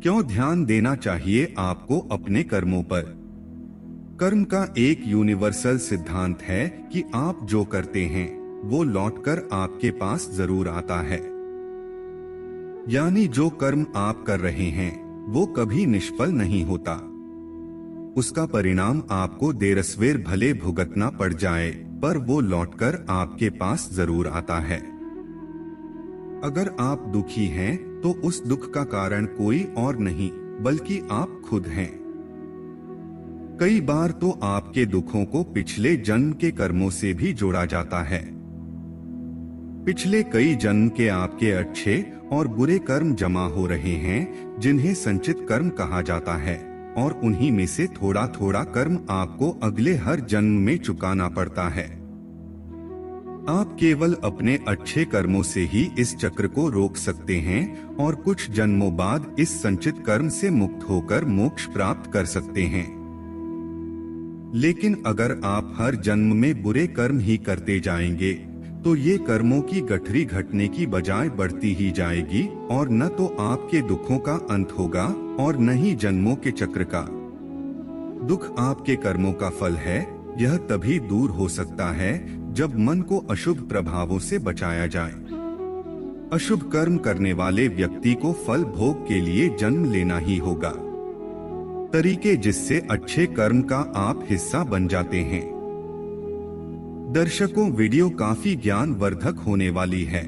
क्यों ध्यान देना चाहिए आपको अपने कर्मों पर? कर्म का एक यूनिवर्सल सिद्धांत है कि आप जो करते हैं वो लौटकर आपके पास जरूर आता है। यानी जो कर्म आप कर रहे हैं वो कभी निष्फल नहीं होता। उसका परिणाम आपको देरसवेर भले भुगतना पड़ जाए, पर वो लौटकर आपके पास जरूर आता है। अगर आप दुखी हैं तो उस दुख का कारण कोई और नहीं बल्कि आप खुद हैं। कई बार तो आपके दुखों को पिछले जन्म के कर्मों से भी जोड़ा जाता है। पिछले कई जन्म के आपके अच्छे और बुरे कर्म जमा हो रहे हैं, जिन्हें संचित कर्म कहा जाता है, और उन्हीं में से थोड़ा थोड़ा कर्म आपको अगले हर जन्म में चुकाना पड़ता है। आप केवल अपने अच्छे कर्मों से ही इस चक्र को रोक सकते हैं और कुछ जन्मों बाद इस संचित कर्म से मुक्त होकर मोक्ष प्राप्त कर सकते हैं। लेकिन अगर आप हर जन्म में बुरे कर्म ही करते जाएंगे तो ये कर्मों की गठरी घटने की बजाय बढ़ती ही जाएगी, और न तो आपके दुखों का अंत होगा और न ही जन्मों के चक्र का। दुख आपके कर्मों का फल है। यह तभी दूर हो सकता है जब मन को अशुभ प्रभावों से बचाया जाए। अशुभ कर्म करने वाले व्यक्ति को फल भोग के लिए जन्म लेना ही होगा। तरीके जिससे अच्छे कर्म का आप हिस्सा बन जाते हैं। दर्शकों, वीडियो काफी ज्ञानवर्धक होने वाली है।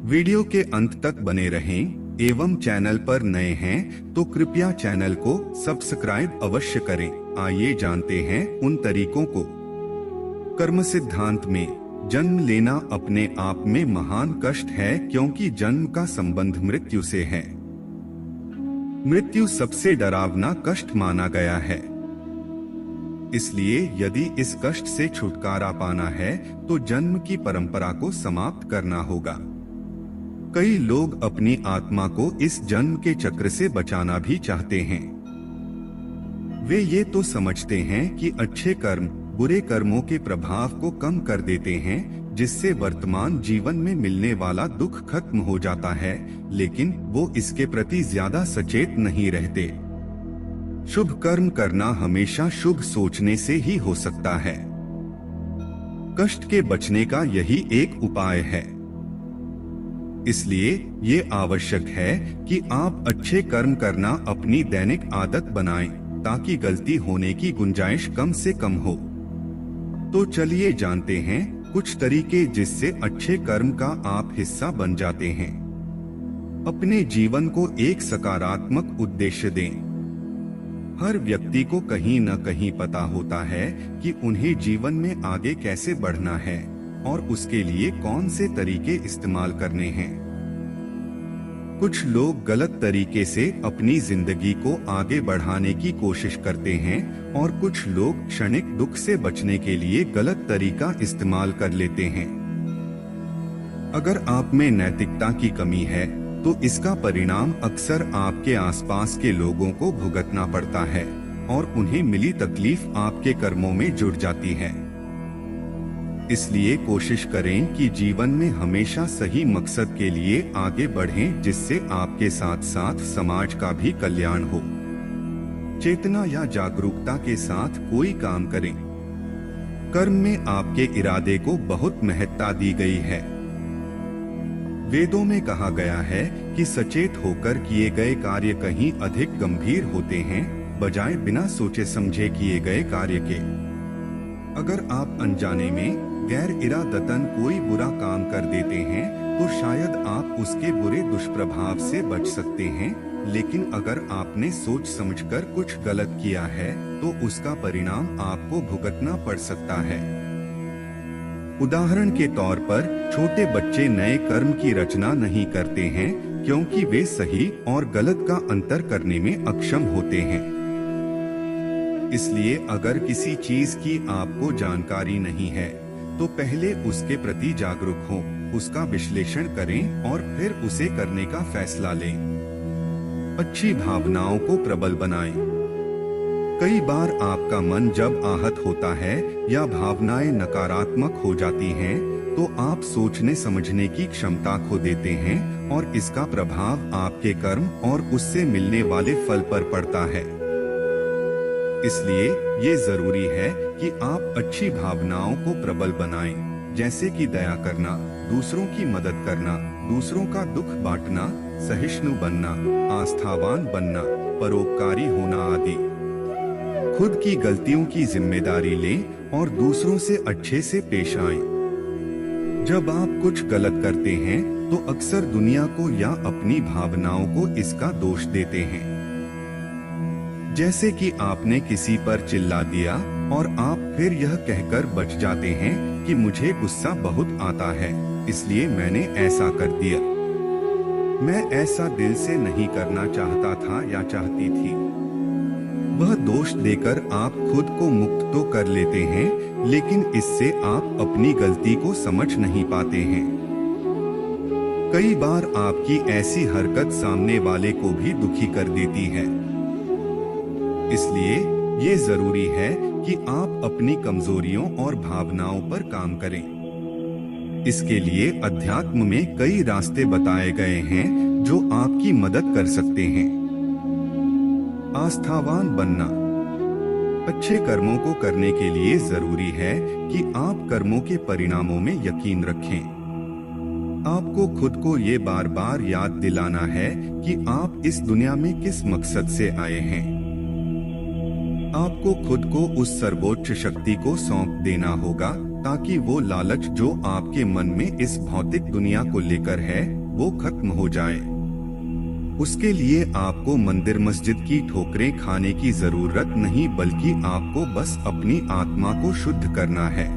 वीडियो के अंत तक बने रहें एवं चैनल पर नए हैं तो कृपया चैनल को सब्सक्राइब अवश्य करें। आइए जानते हैं उन तरीकों को। कर्म सिद्धांत में जन्म लेना अपने आप में महान कष्ट है, क्योंकि जन्म का संबंध मृत्यु से है। मृत्यु सबसे डरावना कष्ट माना गया है। इसलिए यदि इस कष्ट से छुटकारा पाना है तो जन्म की परंपरा को समाप्त करना होगा। कई लोग अपनी आत्मा को इस जन्म के चक्र से बचाना भी चाहते हैं। वे ये तो समझते हैं कि अच्छे कर्म बुरे कर्मों के प्रभाव को कम कर देते हैं, जिससे वर्तमान जीवन में मिलने वाला दुख खत्म हो जाता है, लेकिन वो इसके प्रति ज्यादा सचेत नहीं रहते। शुभ कर्म करना हमेशा शुभ सोचने से ही हो सकता है। कष्ट के बचने का यही एक उपाय है। इसलिए ये आवश्यक है कि आप अच्छे कर्म करना अपनी दैनिक आदत बनाएं, ताकि गलती होने की गुंजाइश कम से कम हो। तो चलिए जानते हैं कुछ तरीके जिससे अच्छे कर्म का आप हिस्सा बन जाते हैं। अपने जीवन को एक सकारात्मक उद्देश्य दें। हर व्यक्ति को कहीं न कहीं पता होता है कि उन्हें जीवन में आगे कैसे बढ़ना है और उसके लिए कौन से तरीके इस्तेमाल करने हैं। कुछ लोग गलत तरीके से अपनी जिंदगी को आगे बढ़ाने की कोशिश करते हैं और कुछ लोग क्षणिक दुख से बचने के लिए गलत तरीका इस्तेमाल कर लेते हैं। अगर आप में नैतिकता की कमी है तो इसका परिणाम अक्सर आपके आसपास के लोगों को भुगतना पड़ता है और उन्हें मिली तकलीफ आपके कर्मों में जुड़ जाती है। इसलिए कोशिश करें कि जीवन में हमेशा सही मकसद के लिए आगे बढ़ें, जिससे आपके साथ साथ समाज का भी कल्याण हो। चेतना या जागरूकता के साथ कोई काम करें। कर्म में आपके इरादे को बहुत महत्ता दी गई है। वेदों में कहा गया है कि सचेत होकर किए गए कार्य कहीं अधिक गंभीर होते हैं, बजाय बिना सोचे समझे किए गए कार्य के। अगर आप अनजाने में गैर इरादतन कोई बुरा काम कर देते हैं तो शायद आप उसके बुरे दुष्प्रभाव से बच सकते हैं, लेकिन अगर आपने सोच समझकर कुछ गलत किया है तो उसका परिणाम आपको भुगतना पड़ सकता है। उदाहरण के तौर पर छोटे बच्चे नए कर्म की रचना नहीं करते हैं क्योंकि वे सही और गलत का अंतर करने में अक्षम होते हैं। इसलिए अगर किसी चीज की आपको जानकारी नहीं है तो पहले उसके प्रति जागरूक हों, उसका विश्लेषण करें और फिर उसे करने का फैसला लें। अच्छी भावनाओं को प्रबल बनाएं। कई बार आपका मन जब आहत होता है या भावनाएं नकारात्मक हो जाती हैं, तो आप सोचने समझने की क्षमता खो देते हैं और इसका प्रभाव आपके कर्म और उससे मिलने वाले फल पर पड़ता है। इसलिए ये जरूरी है कि आप अच्छी भावनाओं को प्रबल बनाएं, जैसे कि दया करना, दूसरों की मदद करना, दूसरों का दुख बांटना, सहिष्णु बनना, आस्थावान बनना, परोपकारी होना आदि। खुद की गलतियों की जिम्मेदारी लें और दूसरों से अच्छे से पेश आएं। जब आप कुछ गलत करते हैं तो अक्सर दुनिया को या अपनी भावनाओं को इसका दोष देते हैं। जैसे कि आपने किसी पर चिल्ला दिया और आप फिर यह कहकर बच जाते हैं कि मुझे गुस्सा बहुत आता है, इसलिए मैंने ऐसा कर दिया। मैं ऐसा दिल से नहीं करना चाहता था या चाहती थी। वह दोष देकर आप खुद को मुक्त तो कर लेते हैं, लेकिन इससे आप अपनी गलती को समझ नहीं पाते हैं। कई बार आपकी ऐसी हरकत सामने वाले को भी दुखी कर देती है। इसलिए ये जरूरी है कि आप अपनी कमजोरियों और भावनाओं पर काम करें। इसके लिए अध्यात्म में कई रास्ते बताए गए हैं जो आपकी मदद कर सकते हैं। आस्थावान बनना। अच्छे कर्मों को करने के लिए जरूरी है कि आप कर्मों के परिणामों में यकीन रखें। आपको खुद को ये बार बार याद दिलाना है कि आप इस दुनिया में किस मकसद से आए हैं। आपको खुद को उस सर्वोच्च शक्ति को सौंप देना होगा ताकि वो लालच जो आपके मन में इस भौतिक दुनिया को लेकर है वो खत्म हो जाए। उसके लिए आपको मंदिर मस्जिद की ठोकरें खाने की जरूरत नहीं, बल्कि आपको बस अपनी आत्मा को शुद्ध करना है।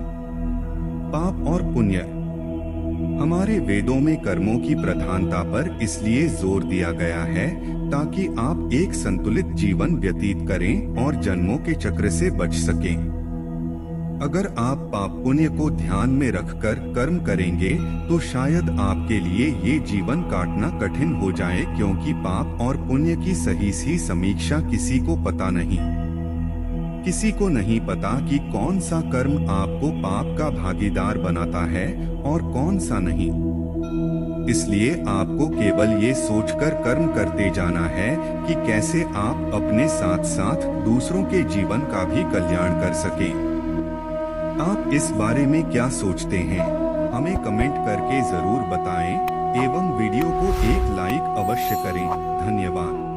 पाप और पुण्य। हमारे वेदों में कर्मों की प्रधानता पर इसलिए जोर दिया गया है ताकि आप एक संतुलित जीवन व्यतीत करें और जन्मों के चक्र से बच सकें। अगर आप पाप पुण्य को ध्यान में रखकर कर्म करेंगे तो शायद आपके लिए ये जीवन काटना कठिन हो जाए, क्योंकि पाप और पुण्य की सही समीक्षा किसी को पता नहीं। किसी को नहीं पता कि कौन सा कर्म आपको पाप का भागीदार बनाता है और कौन सा नहीं। इसलिए आपको केवल ये सोचकर कर्म करते जाना है कि कैसे आप अपने साथ साथ दूसरों के जीवन का भी कल्याण कर सकें। आप इस बारे में क्या सोचते हैं? हमें कमेंट करके जरूर बताएं एवं वीडियो को एक लाइक अवश्य करें। धन्यवाद।